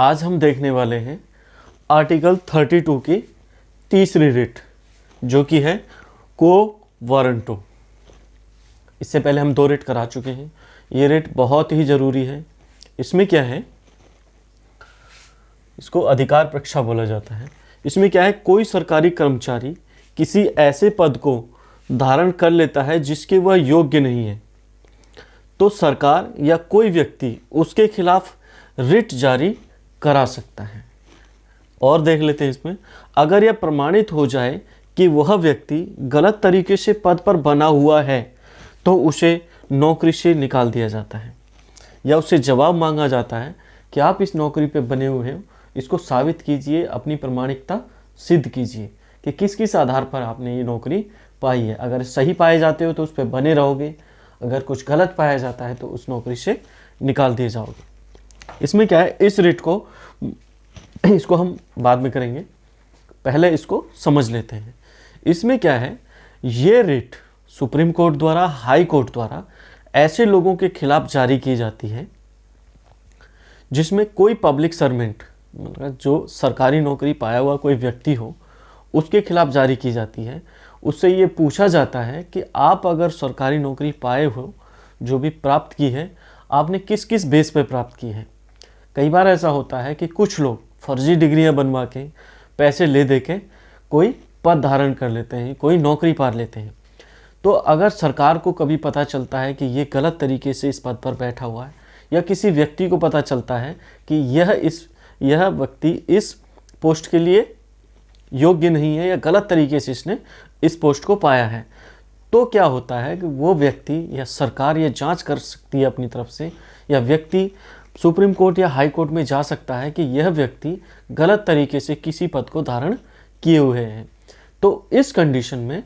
आज हम देखने वाले हैं आर्टिकल 32 की तीसरी रिट, जो कि है को वारंटो। इससे पहले हम 2 रिट करा चुके हैं। ये रिट बहुत ही ज़रूरी है। इसमें क्या है, इसको अधिकार परीक्षा बोला जाता है। इसमें क्या है, कोई सरकारी कर्मचारी किसी ऐसे पद को धारण कर लेता है जिसके वह योग्य नहीं है, तो सरकार या कोई व्यक्ति उसके खिलाफ रिट जारी करा सकता है। और देख लेते हैं इसमें, अगर यह प्रमाणित हो जाए कि वह व्यक्ति गलत तरीके से पद पर बना हुआ है तो उसे नौकरी से निकाल दिया जाता है, या उससे जवाब मांगा जाता है कि आप इस नौकरी पे बने हुए हो, इसको साबित कीजिए, अपनी प्रामाणिकता सिद्ध कीजिए कि किस किस आधार पर आपने ये नौकरी पाई है। अगर सही पाए जाते हो तो उस पर बने रहोगे, अगर कुछ गलत पाया जाता है तो उस नौकरी से निकाल दिए जाओगे। इसमें क्या है, इस रिट को, इसको हम बाद में करेंगे, पहले इसको समझ लेते हैं। इसमें क्या है, ये रिट सुप्रीम कोर्ट द्वारा, हाई कोर्ट द्वारा ऐसे लोगों के खिलाफ जारी की जाती है जिसमें कोई पब्लिक सर्वेंट, मतलब जो सरकारी नौकरी पाया हुआ कोई व्यक्ति हो, उसके खिलाफ जारी की जाती है। उससे ये पूछा जाता है कि आप अगर सरकारी नौकरी पाए हो, जो भी प्राप्त की है, आपने किस किस बेस पे प्राप्त की है। कई बार ऐसा होता है कि कुछ लोग फर्जी डिग्रियां बनवा के, पैसे ले दे के कोई पद धारण कर लेते हैं, कोई नौकरी पा लेते हैं। तो अगर सरकार को कभी पता चलता है कि ये गलत तरीके से इस पद पर बैठा हुआ है, या किसी व्यक्ति को पता चलता है कि यह व्यक्ति इस पोस्ट के लिए योग्य नहीं है या गलत तरीके से इसने इस पोस्ट को पाया है, तो क्या होता है कि वो व्यक्ति या सरकार ये जांच कर सकती है अपनी तरफ से, या व्यक्ति सुप्रीम कोर्ट या हाई कोर्ट में जा सकता है कि यह व्यक्ति गलत तरीके से किसी पद को धारण किए हुए हैं। तो इस कंडीशन में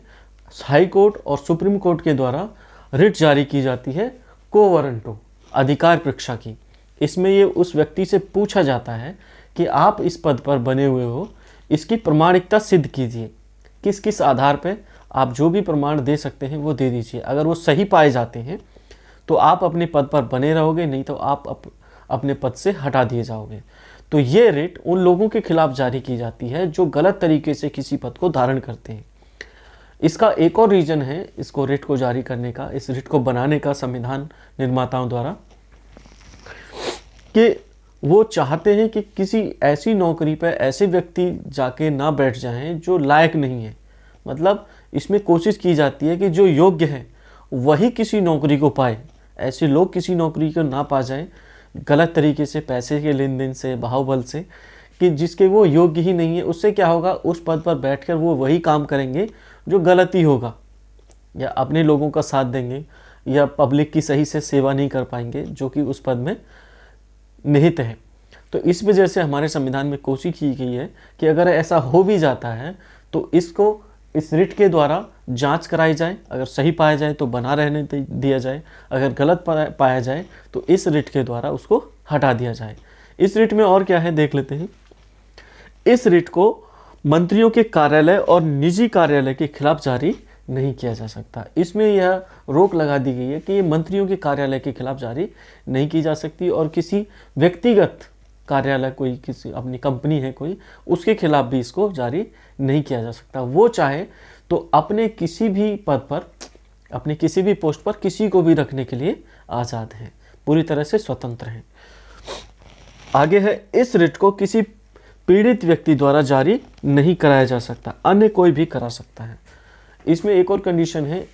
हाई कोर्ट और सुप्रीम कोर्ट के द्वारा रिट जारी की जाती है को वारंटो, अधिकार परीक्षा की। इसमें ये उस व्यक्ति से पूछा जाता है कि आप इस पद पर बने हुए हो, इसकी प्रामाणिकता सिद्ध कीजिए, किस किस आधार पर आप जो भी प्रमाण दे सकते हैं वो दे दीजिए। अगर वो सही पाए जाते हैं तो आप अपने पद पर बने रहोगे, नहीं तो आप अपने पद से हटा दिए जाओगे। तो ये रिट उन लोगों के खिलाफ जारी की जाती है जो गलत तरीके से किसी पद को धारण करते हैं। इसका एक और रीजन है इसको रिट को जारी करने का, इस रिट को बनाने का संविधान निर्माताओं द्वारा, कि वो चाहते हैं कि किसी ऐसी नौकरी पर ऐसे व्यक्ति जाके ना बैठ जाएं जो लायक नहीं है। मतलब इसमें कोशिश की जाती है कि जो योग्य है वही किसी नौकरी को पाए, ऐसे लोग किसी नौकरी को ना पा जाएं गलत तरीके से, पैसे के लेन देन से, बाहुबल से, कि जिसके वो योग्य ही नहीं है। उससे क्या होगा, उस पद पर बैठकर वो वही काम करेंगे जो गलती होगा, या अपने लोगों का साथ देंगे, या पब्लिक की सही से सेवा नहीं कर पाएंगे जो कि उस पद में निहित है। तो इस वजह से हमारे संविधान में कोशिश की गई है कि अगर ऐसा हो भी जाता है तो इसको इस रिट के द्वारा जांच कराई जाए, अगर सही पाया जाए तो बना रहने दिया जाए, अगर गलत पाया जाए तो इस रिट के द्वारा उसको हटा दिया जाए। इस रिट में और क्या है देख लेते हैं। इस रिट को मंत्रियों के कार्यालय और निजी कार्यालय के खिलाफ जारी नहीं किया जा सकता। इसमें यह रोक लगा दी गई है कि ये मंत्रियों के कार्यालय के खिलाफ जारी नहीं की जा सकती, और किसी व्यक्तिगत कार्यालय, कोई किसी अपनी कंपनी है कोई, उसके खिलाफ भी इसको जारी नहीं किया जा सकता। वो चाहे तो अपने किसी भी पद पर, अपने किसी भी पोस्ट पर किसी को भी रखने के लिए आज़ाद है, पूरी तरह से स्वतंत्र है। आगे है, इस रिट को किसी पीड़ित व्यक्ति द्वारा जारी नहीं कराया जा सकता, अन्य कोई भी करा सकता है। इसमें एक और कंडीशन है,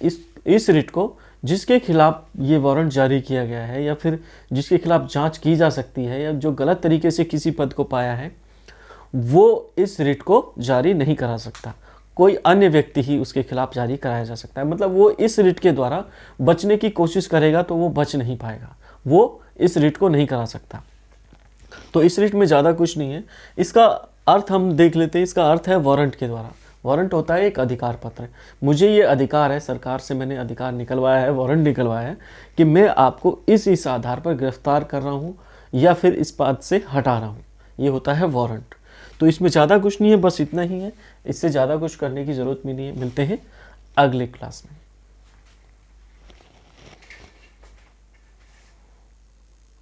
इस रिट को जिसके खिलाफ ये वारंट जारी किया गया है, या फिर जिसके खिलाफ जांच की जा सकती है, या जो गलत तरीके से किसी पद को पाया है, वो इस रिट को जारी नहीं करा सकता। कोई अन्य व्यक्ति ही उसके खिलाफ जारी कराया जा सकता है। मतलब वो इस रिट के द्वारा बचने की कोशिश करेगा तो वो बच नहीं पाएगा, वो इस रिट को नहीं करा सकता। तो इस रिट में ज़्यादा कुछ नहीं है। इसका अर्थ हम देख लेते हैं। इसका अर्थ है वारंट के द्वारा। वारंट होता है एक अधिकार पत्र। मुझे ये अधिकार है, सरकार से मैंने अधिकार निकलवाया है, वारंट निकलवाया है कि मैं आपको इस आधार पर गिरफ्तार कर रहा हूँ या फिर इस पद से हटा रहा हूँ। ये होता है वारंट। तो इसमें ज़्यादा कुछ नहीं है, बस इतना ही है। इससे ज़्यादा कुछ करने की ज़रूरत भी नहीं है। मिलते हैं अगले क्लास में।